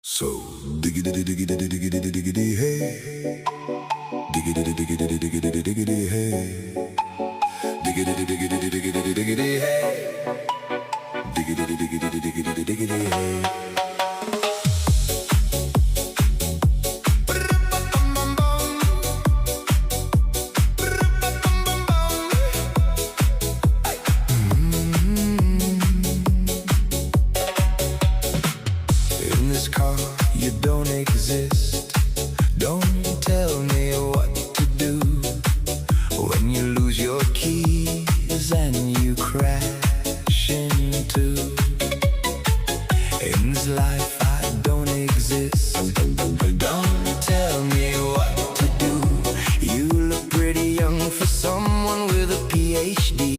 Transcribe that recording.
So diggity diggity diggity diggity hey, diggity diggity diggity diggity hey, diggity diggity diggity diggity hey, diggity diggity diggity diggity hey. In this car, you don't exist.